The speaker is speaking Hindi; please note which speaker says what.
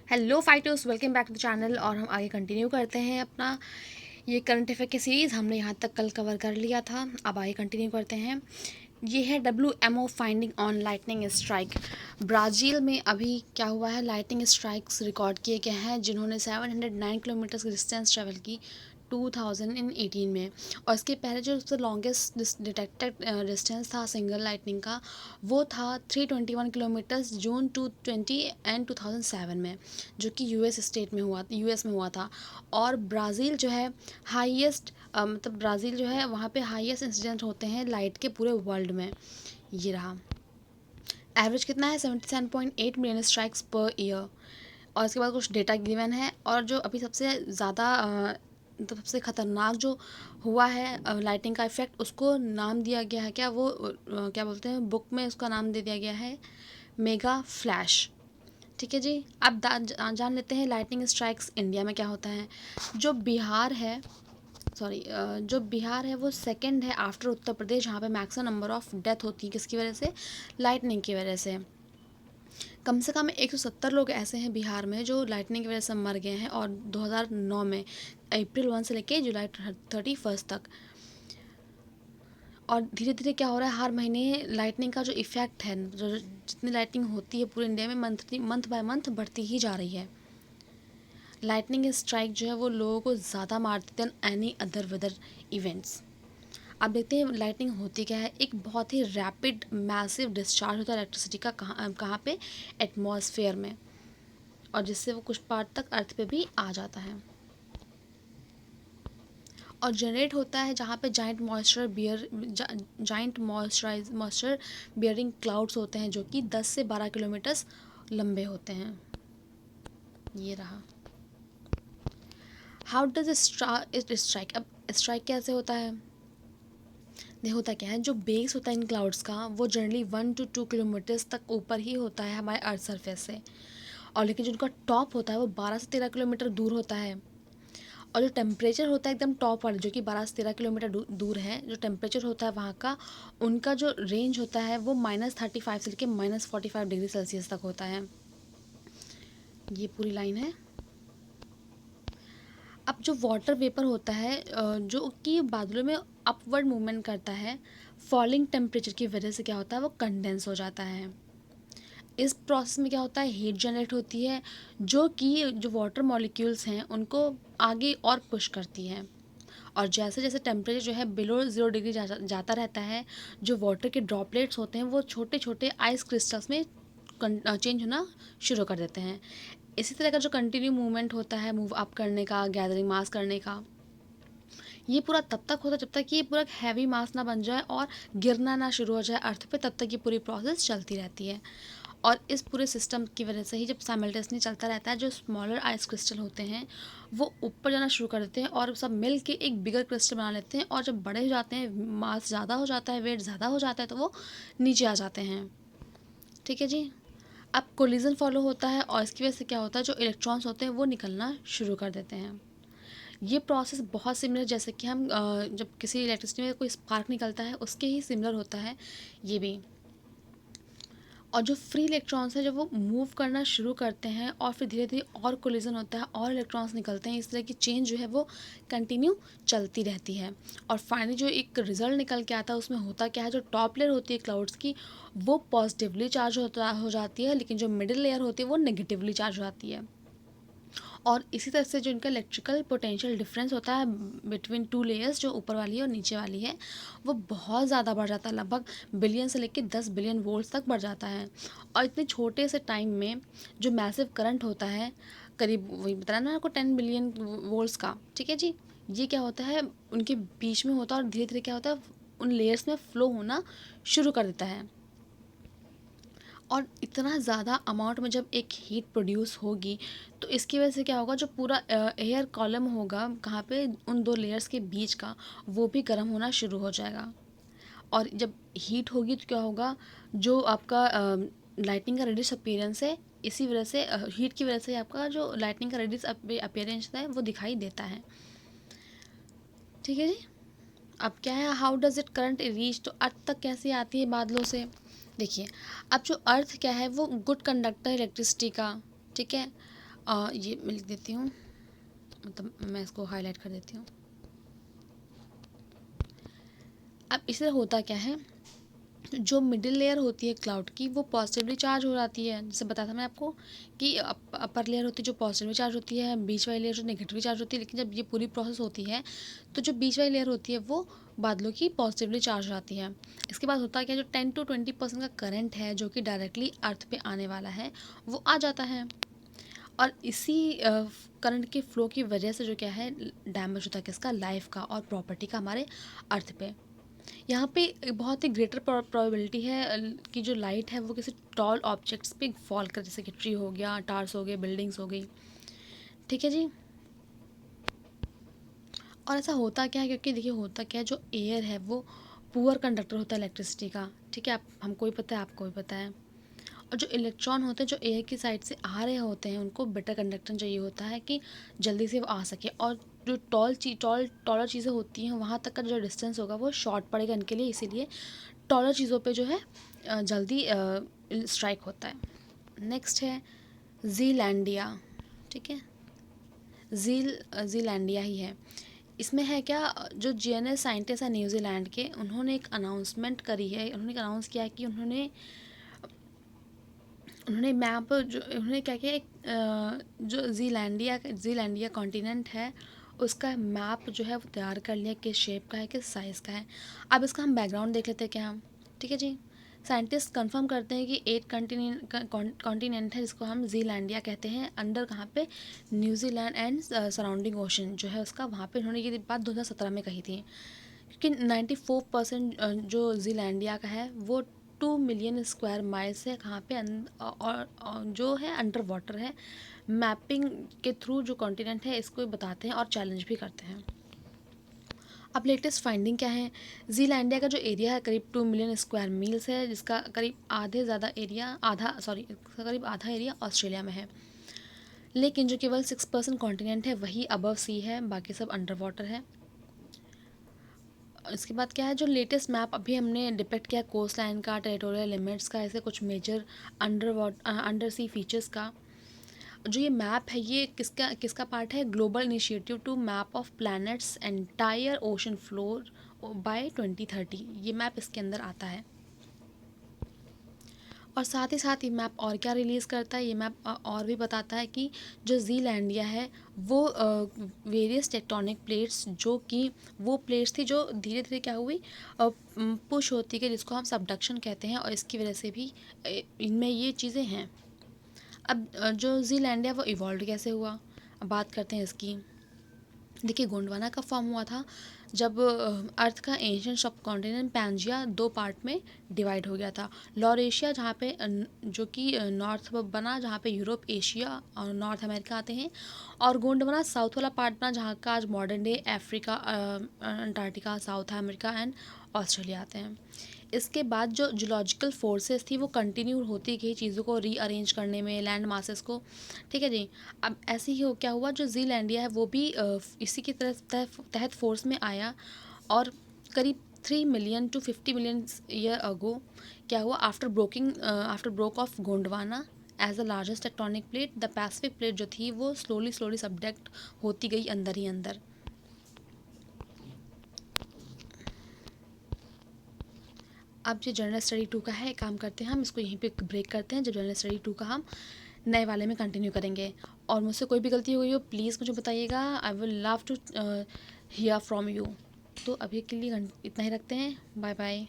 Speaker 1: Hello fighters, welcome back to the channel. और हम आगे कंटिन्यू करते हैं अपना ये करंट अफेयर की सीरीज़। हमने यहाँ तक कल कवर कर लिया था, अब आगे कंटिन्यू करते हैं। ये है WMO finding on lightning strike. Brazil में अभी क्या हुआ है, लाइटनिंग स्ट्राइक्स रिकॉर्ड किए गए हैं जिन्होंने 709 किलोमीटर की डिस्टेंस ट्रेवल की 2018 में। और इसके पहले जो सबसे लॉन्गेस्ट डिटेक्टेड डिस्टेंस था सिंगल लाइटनिंग का, वो था 321 किलोमीटर्स जून 2020 एंड 2007 में, जो कि यूएस में हुआ था। और ब्राज़ील जो है हाईएस्ट, मतलब ब्राज़ील जो है वहाँ पे हाईएस्ट इंसिडेंट होते हैं लाइट के पूरे वर्ल्ड में। ये रहा एवरेज कितना है, 77.8 मिलियन स्ट्राइक्स पर ईयर। और इसके बाद कुछ डेटा गिवन है। और जो अभी सबसे ज़्यादा मतलब सबसे ख़तरनाक जो हुआ है लाइटिंग का इफ़ेक्ट, उसको नाम दिया गया है, क्या वो क्या बोलते हैं, बुक में उसका नाम दे दिया गया है मेगा फ्लैश। ठीक है जी। अब जान लेते हैं लाइटनिंग स्ट्राइक्स इंडिया में क्या होता है। जो बिहार है, जो बिहार है वो सेकंड है आफ्टर उत्तर प्रदेश, जहाँ पे मैक्सिमम नंबर ऑफ डेथ होती है किसकी वजह से, लाइटनिंग की वजह से। कम से कम 170 लोग ऐसे हैं बिहार में जो लाइटनिंग की वजह से मर गए हैं। और 2009 में अप्रैल 1 से लेके जुलाई 31 तक। और धीरे धीरे क्या हो रहा है, हर महीने लाइटनिंग का जो इफ़ेक्ट है, जो जितनी लाइटनिंग होती है पूरे इंडिया में मंथ बाय मंथ बढ़ती ही जा रही है। लाइटनिंग स्ट्राइक जो है वो लोगों को ज़्यादा मारती है than any other weather events. अब देखते हैं लाइटनिंग होती क्या है। एक बहुत ही रैपिड मैसिव डिस्चार्ज होता है इलेक्ट्रिसिटी का, कहाँ कहाँ पे, एटमॉस्फेयर में। और जिससे वो कुछ पार्ट तक अर्थ पे भी आ जाता है। और जनरेट होता है जहाँ पे मॉइस्चर बियरिंग क्लाउड्स होते हैं, जो कि 10 से 12 किलोमीटर लंबे होते हैं। ये रहा हाउ डज स्ट्राइक। अब स्ट्राइक कैसे होता है, होता क्या है, जो बेस होता है इन क्लाउड्स का वो जनरली 1 to 2 किलोमीटर्स तक ऊपर ही होता है हमारे अर्थ सरफेस से। और लेकिन जो उनका टॉप होता है वो 12 से 13 किलोमीटर दूर होता है। और जो टेम्परेचर होता है एकदम टॉप वाले, जो कि 12 से 13 किलोमीटर दूर है, जो टेम्परेचर होता है वहाँ का, उनका जो रेंज होता है वो -35 से लेकर -45 डिग्री सेल्सियस तक होता है। ये पूरी लाइन है। अब जो वाटर वेपर होता है जो कि बादलों में अपवर्ड मूवमेंट करता है, फॉलिंग टेम्परेचर की वजह से क्या होता है, वो कंडेंस हो जाता है। इस प्रोसेस में क्या होता है, हीट जनरेट होती है, जो कि जो वाटर मॉलिक्यूल्स हैं उनको आगे और पुश करती है। और जैसे जैसे टेम्परेचर जो है बिलो 0 डिग्री जाता रहता है, जो वाटर के ड्रॉपलेट्स होते हैं वो छोटे छोटे आइस क्रिस्टल्स में चेंज होना शुरू कर देते हैं। इसी तरह का जो कंटिन्यू मूवमेंट होता है, मूव अप करने का, गैदरिंग मास करने का, ये पूरा तब तक होता है जब तक ये पूरा हैवी मास ना बन जाए और गिरना ना शुरू हो जाए अर्थ पे, तब तक ये पूरी प्रोसेस चलती रहती है। और इस पूरे सिस्टम की वजह से ही जब साइमल्टेनियसली चलता रहता है, जो स्मॉलर आइस क्रिस्टल होते हैं वो ऊपर जाना शुरू कर देते हैं और सब मिल के एक बिगर क्रिस्टल बना लेते हैं। और जब बड़े हो जाते हैं, मास ज़्यादा हो जाता है, वेट ज़्यादा हो जाता है, तो वो नीचे आ जाते हैं। ठीक है जी। अब कोलिजन फॉलो होता है और इसकी वजह से क्या होता है, जो इलेक्ट्रॉन्स होते हैं वो निकलना शुरू कर देते हैं। ये प्रोसेस बहुत सिमिलर, जैसे कि हम जब किसी इलेक्ट्रिसिटी में कोई स्पार्क निकलता है उसके ही सिमिलर होता है ये भी। और जो फ्री इलेक्ट्रॉन्स हैं जब वो मूव करना शुरू करते हैं और फिर धीरे धीरे और कोलिजन होता है और इलेक्ट्रॉन्स निकलते हैं, इस तरह की चेंज जो है वो कंटिन्यू चलती रहती है। और फाइनली जो एक रिजल्ट निकल के आता है उसमें होता क्या है, जो टॉप लेयर होती है क्लाउड्स की वो पॉजिटिवली चार्ज हो जाती है, लेकिन जो मिडिल लेयर होती है वो नेगेटिवली चार्ज हो जाती है। और इसी तरह से जो इनका इलेक्ट्रिकल पोटेंशियल डिफरेंस होता है बिटवीन टू लेयर्स, जो ऊपर वाली है और नीचे वाली है, वो बहुत ज़्यादा बढ़ जाता है, लगभग बिलियन से लेकर 10 बिलियन वोल्ट्स तक बढ़ जाता है। और इतने छोटे से टाइम में जो मैसिव करंट होता है, करीब वही बताया ना आपको 10 बिलियन वोल्ट्स का, ठीक है जी, ये क्या होता है उनके बीच में होता है और धीरे धीरे क्या होता है उन लेयर्स में फ्लो होना शुरू कर देता है। और इतना ज़्यादा अमाउंट में जब एक हीट प्रोड्यूस होगी, तो इसकी वजह से क्या होगा, जो पूरा एयर कॉलम होगा कहाँ पे उन दो लेयर्स के बीच का, वो भी गर्म होना शुरू हो जाएगा। और जब हीट होगी तो क्या होगा, जो आपका लाइटनिंग का रेडियस अपीयरेंस है, इसी वजह से हीट की वजह से आपका जो लाइटनिंग का रेडियस अपीयरेंस है वो दिखाई देता है। ठीक है जी। अब क्या है, how does it current reach, तो अर्थ तक कैसे आती है बादलों से। देखिए, अब जो अर्थ क्या है वो गुड कंडक्टर इलेक्ट्रिसिटी का, ठीक है, ये मैं लिख देती हूँ, मतलब मैं इसको हाईलाइट कर देती हूँ। अब इससे होता क्या है, जो मिडिल लेयर होती है क्लाउड की वो पॉजिटिवली चार्ज हो जाती है, जैसे बताया था मैं आपको कि अपर लेयर होती है जो पॉजिटिवली चार्ज होती है, बीच वाली लेयर जो नेगेटिवली चार्ज होती है। लेकिन जब ये पूरी प्रोसेस होती है तो जो बीच वाली लेयर होती है वो बादलों की पॉजिटिवली चार्ज हो जाती है। इसके बाद होता है क्या, जो 10 to 20% का करंट है जो कि डायरेक्टली अर्थ पे आने वाला है वो आ जाता है। और इसी करंट के फ्लो की वजह से जो क्या है डैमेज होता है किसका, लाइफ का और प्रॉपर्टी का हमारे अर्थ पे। यहाँ पे एक बहुत ही ग्रेटर प्रोबेबिलिटी है कि जो लाइट है वो किसी टॉल ऑब्जेक्ट्स पे फॉल कर, जैसे कि ट्री हो गया, टार्स हो गए, बिल्डिंग्स हो गई। ठीक है जी। और ऐसा होता क्या है, क्योंकि देखिए होता क्या है, जो एयर है वो पुअर कंडक्टर होता है इलेक्ट्रिसिटी का। ठीक है, आप हमको भी पता है, आपको भी पता है। और जो इलेक्ट्रॉन होते हैं जो एयर की साइड से आ रहे होते हैं उनको बेटर कंडक्टर चाहिए होता है कि जल्दी से वो आ सके। और जो टॉलर चीज़ें होती हैं वहाँ तक का जो डिस्टेंस होगा वो शॉर्ट पड़ेगा इनके लिए, इसीलिए टॉलर चीज़ों पे जो है जल्दी स्ट्राइक होता है। नेक्स्ट है जीलैंडिया। ठीक है, जीलैंडिया ही है। इसमें है क्या, जो जीएनएस साइंटिस्ट है न्यूजीलैंड के, उन्होंने एक अनाउंसमेंट करी है, उन्होंने एक अनाउंस किया है कि उन्होंने मैप, जो उन्होंने क्या किया, एक जो जीलैंडिया कॉन्टिनेंट है उसका मैप जो है वो तैयार कर लिया, किस शेप का है, किस साइज़ का है। अब इसका हम बैकग्राउंड देख लेते हैं क्या हम। ठीक है जी। साइंटिस्ट कंफर्म करते हैं कि 8 कॉन्टिनेंट है जिसको हम जीलैंडिया कहते हैं, अंडर कहाँ पे, न्यूजीलैंड एंड सराउंडिंग ओशन जो है उसका, वहाँ पे उन्होंने ये बात 2017 में कही थी। क्योंकि 94% जो जीलैंडिया का है वो 2 मिलियन स्क्वायर माइल्स है कहाँ पे और जो है अंडर वाटर है। मैपिंग के थ्रू जो कॉन्टिनेंट है इसको बताते हैं और चैलेंज भी करते हैं। अब लेटेस्ट फाइंडिंग क्या है, जीलैंडिया का जो एरिया है करीब 2 मिलियन स्क्वायर मील्स है, जिसका करीब करीब आधा एरिया ऑस्ट्रेलिया में है। लेकिन जो केवल 6% कॉन्टिनेंट है वही अबव सी है, बाकी सब अंडर वाटर है। इसके बाद क्या है, जो लेटेस्ट मैप अभी हमने डिपेक्ट किया कोस्ट लाइन का, टेरिटोरियल लिमिट्स का, ऐसे कुछ मेजर अंडर सी फीचर्स का। जो ये मैप है ये किसका किसका पार्ट है, global initiative to map of planets entire ocean floor by 2030, ये मैप इसके अंदर आता है। और साथ ही साथ ये मैप और क्या रिलीज़ करता है, ये मैप और भी बताता है कि जो जीलैंडिया है वो वेरियस टेक्टोनिक प्लेट्स, जो कि वो प्लेट्स थी जो धीरे धीरे क्या हुई, पुश होती गई, जिसको हम सबडक्शन कहते हैं, और इसकी वजह से भी इनमें ये चीज़ें हैं। अब जो जीलैंडिया वो इवॉल्व कैसे हुआ, अब बात करते हैं इसकी। देखिए गोंडवाना का फॉर्म हुआ था जब अर्थ का एशियन सब कॉन्टिनेंट पैंजिया 2 पार्ट में डिवाइड हो गया था। लॉरेशिया जहाँ पे जो कि नॉर्थ बना, जहाँ पे यूरोप, एशिया और नॉर्थ अमेरिका आते हैं, और गोंडवाना साउथ वाला पार्ट बना जहाँ का आज modern day Africa, Antarctica, south America and Australia आते हैं। इसके बाद जो जियोलॉजिकल फोर्सेस थी वो कंटिन्यू होती गई चीज़ों को रीअरेंज करने में, लैंड मासेस को। ठीक है जी। अब ऐसे ही क्या हुआ, जो जीलैंडिया है वो भी इसी की तहत फोर्स में आया, और करीब 3 million to 50 million year ago क्या हुआ, after broke off Gondwana as the largest tectonic plate, the Pacific plate जो थी वो स्लोली स्लोली सबडेक्ट होती गई अंदर ही अंदर। अब जो जर्नल स्टडी 2 का है, एक काम करते हैं हम इसको यहीं पे ब्रेक करते हैं, जब जर्नल स्टडी 2 का हम नए वाले में कंटिन्यू करेंगे। और मुझसे कोई भी गलती हो गई हो प्लीज़ मुझे बताइएगा, I will love to hear from you. तो अभी के लिए इतना ही रखते हैं, बाय बाय।